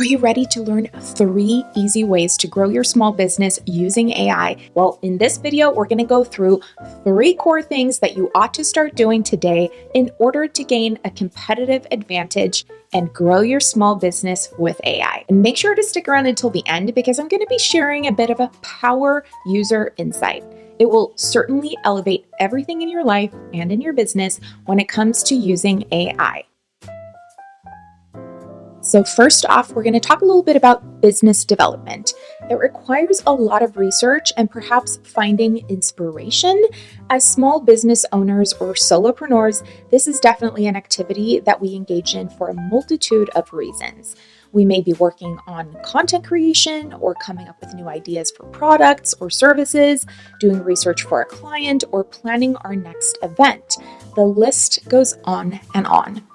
Are you ready to learn 3 easy ways to grow your small business using AI? Well, in this video, we're going to go through 3 core things that you ought to start doing today in order to gain a competitive advantage and grow your small business with AI. And make sure to stick around until the end because I'm going to be sharing a bit of a power user insight. It will certainly elevate everything in your life and in your business when it comes to using AI. So first off, we're going to talk a little bit about business development. It requires a lot of research and perhaps finding inspiration. As small business owners or solopreneurs, this is definitely an activity that we engage in for a multitude of reasons. We may be working on content creation or coming up with new ideas for products or services, doing research for a client, or planning our next event. The list goes on and on.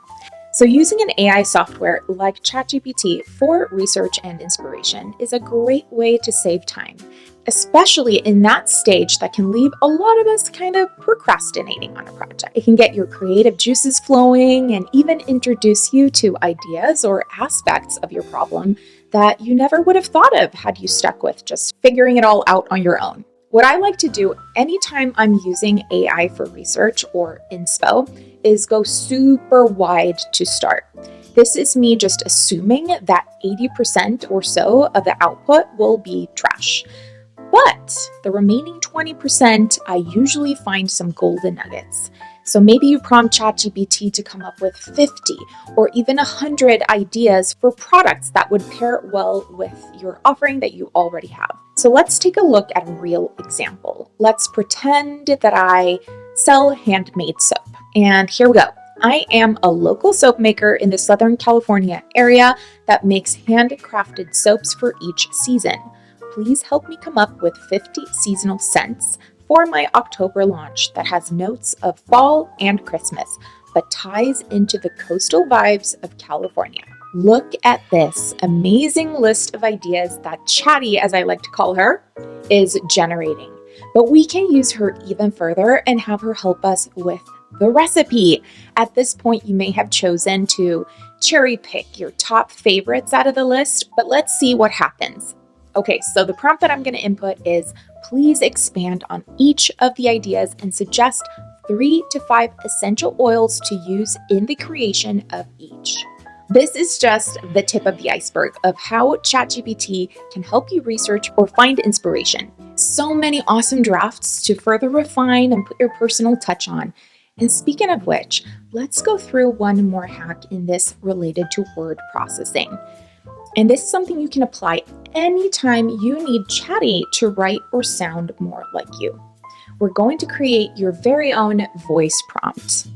So using an AI software like ChatGPT for research and inspiration is a great way to save time, especially in that stage that can leave a lot of us kind of procrastinating on a project. It can get your creative juices flowing and even introduce you to ideas or aspects of your problem that you never would have thought of had you stuck with just figuring it all out on your own. What I like to do anytime I'm using AI for research or inspo is go super wide to start. This is me just assuming that 80% or so of the output will be trash. But the remaining 20%, I usually find some golden nuggets. So maybe you prompt ChatGPT to come up with 50 or even 100 ideas for products that would pair well with your offering that you already have. So let's take a look at a real example. Let's pretend that I sell handmade soap. And here we go. I am a local soap maker in the Southern California area that makes handcrafted soaps for each season. Please help me come up with 50 seasonal scents for my October launch that has notes of fall and Christmas, but ties into the coastal vibes of California. Look at this amazing list of ideas that Chatty, as I like to call her, is generating. But we can use her even further and have her help us with the recipe. At this point, you may have chosen to cherry pick your top favorites out of the list, but let's see what happens. Okay, so the prompt that I'm going to input is, please expand on each of the ideas and suggest 3 to 5 essential oils to use in the creation of each. This is just the tip of the iceberg of how ChatGPT can help you research or find inspiration. So many awesome drafts to further refine and put your personal touch on. And speaking of which, let's go through one more hack in this related to word processing. And this is something you can apply anytime you need Chatty to write or sound more like you. We're going to create your very own voice prompt.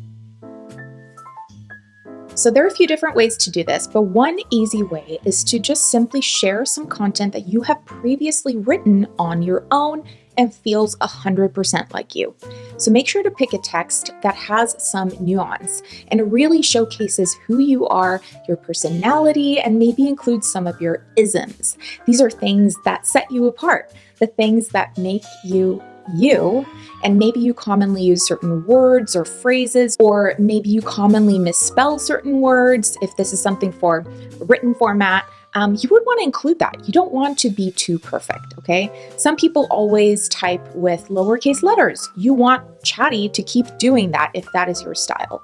So there are a few different ways to do this, but one easy way is to just simply share some content that you have previously written on your own and feels 100% like you. So make sure to pick a text that has some nuance and really showcases who you are, your personality, and maybe includes some of your isms. These are things that set you apart, the things that make you you, and maybe you commonly use certain words or phrases, or maybe you commonly misspell certain words. If this is something for written format, you would want to include that. You don't want to be too perfect, okay? Some people always type with lowercase letters. You want Chatty to keep doing that if that is your style.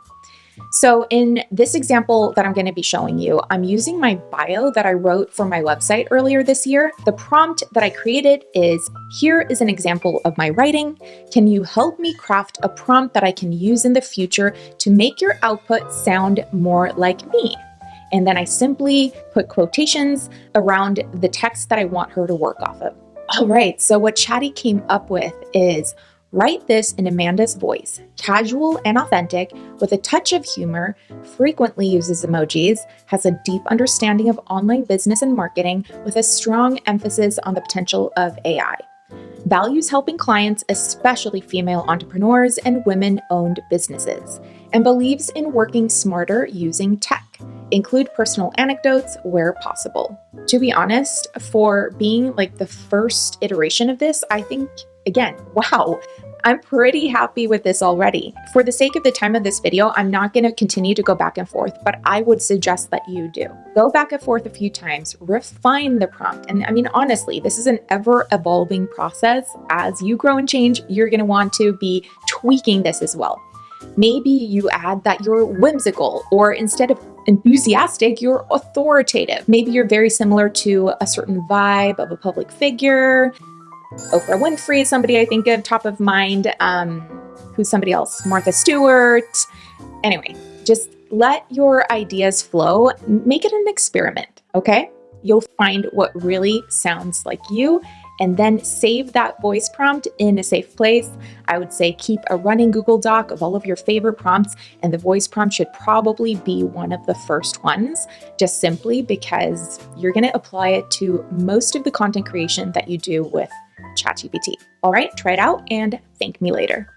So in this example that I'm going to be showing you, I'm using my bio that I wrote for my website earlier this year. The prompt that I created is, here is an example of my writing. Can you help me craft a prompt that I can use in the future to make your output sound more like me? And then I simply put quotations around the text that I want her to work off of. All right, so what Chatty came up with is, write this in Amanda's voice, casual and authentic, with a touch of humor, frequently uses emojis, has a deep understanding of online business and marketing, with a strong emphasis on the potential of AI. Values helping clients, especially female entrepreneurs and women-owned businesses, and believes in working smarter using tech. Include personal anecdotes where possible. To be honest, for being like the first iteration of this, I think, again, wow, I'm pretty happy with this already. For the sake of the time of this video, I'm not going to continue to go back and forth, but I would suggest that you do. Go back and forth a few times, refine the prompt. And I mean, honestly, this is an ever-evolving process. As you grow and change, you're going to want to be tweaking this as well. Maybe you add that you're whimsical, or instead of enthusiastic, you're authoritative. Maybe you're very similar to a certain vibe of a public figure. Oprah Winfrey is somebody I think of top of mind. Who's somebody else? Martha Stewart. Anyway, just let your ideas flow. Make it an experiment, okay? You'll find what really sounds like you, and then save that voice prompt in a safe place. I would say keep a running Google Doc of all of your favorite prompts, and the voice prompt should probably be one of the first ones, just simply because you're gonna apply it to most of the content creation that you do with ChatGPT. All right, try it out and thank me later.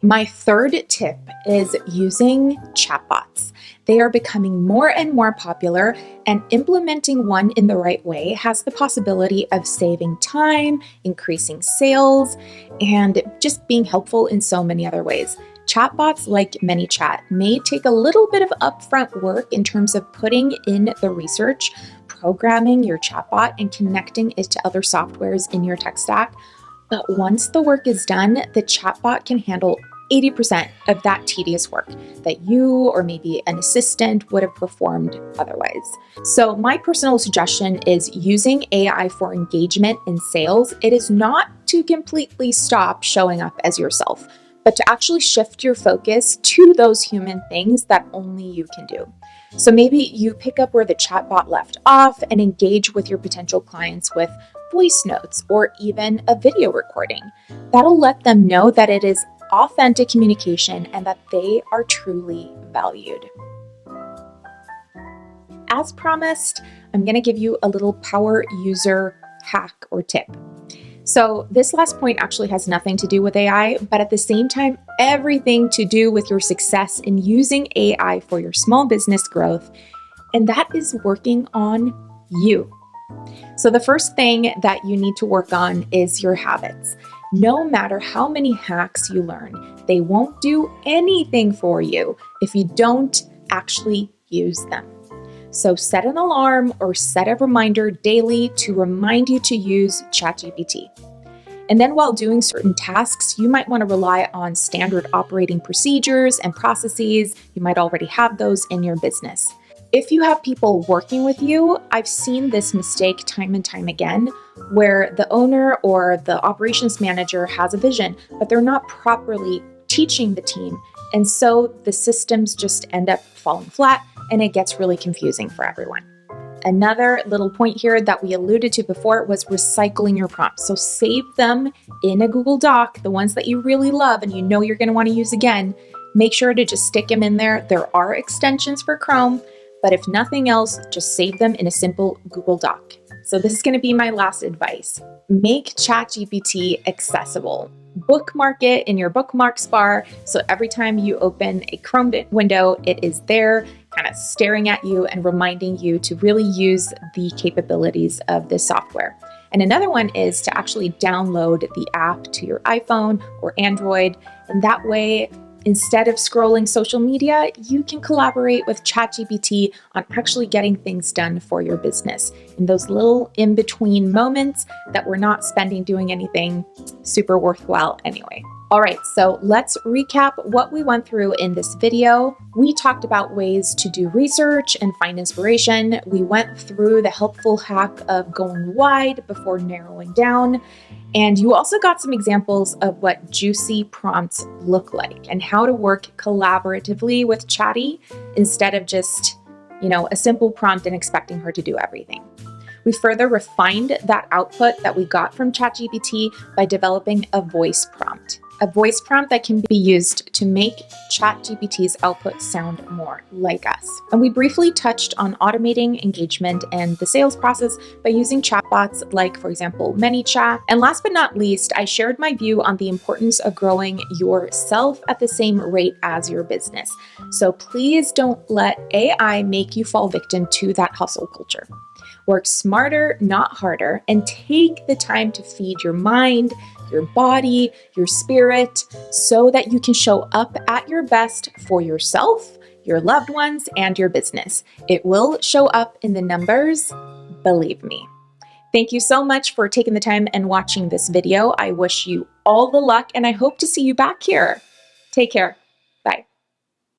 My third tip is using chatbots. They are becoming more and more popular, and implementing one in the right way has the possibility of saving time, increasing sales, and just being helpful in so many other ways. Chatbots like ManyChat may take a little bit of upfront work in terms of putting in the research, programming your chatbot, and connecting it to other softwares in your tech stack. But once the work is done, the chatbot can handle 80% of that tedious work that you or maybe an assistant would have performed otherwise. So my personal suggestion is using AI for engagement in sales. It is not to completely stop showing up as yourself, but to actually shift your focus to those human things that only you can do. So maybe you pick up where the chatbot left off and engage with your potential clients with voice notes or even a video recording. That'll let them know that it is authentic communication and that they are truly valued. As promised, I'm going to give you a little power user hack or tip. So this last point actually has nothing to do with AI, but at the same time, everything to do with your success in using AI for your small business growth, and that is working on you. So the first thing that you need to work on is your habits. No matter how many hacks you learn, they won't do anything for you if you don't actually use them. So set an alarm or set a reminder daily to remind you to use ChatGPT. And then while doing certain tasks, you might want to rely on standard operating procedures and processes. You might already have those in your business. If you have people working with you, I've seen this mistake time and time again, where the owner or the operations manager has a vision, but they're not properly teaching the team. And so the systems just end up falling flat, and it gets really confusing for everyone. Another little point here that we alluded to before was recycling your prompts. So save them in a Google Doc, the ones that you really love and you know you're going to want to use again. Make sure to just stick them in there. There are extensions for Chrome, but if nothing else, just save them in a simple Google Doc. So this is going to be my last advice. Make ChatGPT accessible. Bookmark it in your bookmarks bar, so every time you open a Chrome window, it is there kind of staring at you and reminding you to really use the capabilities of this software. And another one is to actually download the app to your iPhone or Android, and that way, instead of scrolling social media, you can collaborate with ChatGPT on actually getting things done for your business in those little in-between moments that we're not spending doing anything super worthwhile anyway. All right, so let's recap what we went through in this video. We talked about ways to do research and find inspiration. We went through the helpful hack of going wide before narrowing down. And you also got some examples of what juicy prompts look like and how to work collaboratively with Chatty instead of just, a simple prompt and expecting her to do everything. We further refined that output that we got from ChatGPT by developing a voice prompt that can be used to make ChatGPT's output sound more like us. And we briefly touched on automating engagement and the sales process by using chatbots like, for example, ManyChat. And last but not least, I shared my view on the importance of growing yourself at the same rate as your business. So please don't let AI make you fall victim to that hustle culture. Work smarter, not harder, and take the time to feed your mind, your body, your spirit, so that you can show up at your best for yourself, your loved ones, and your business. It will show up in the numbers, believe me. Thank you so much for taking the time and watching this video. I wish you all the luck, and I hope to see you back here. Take care.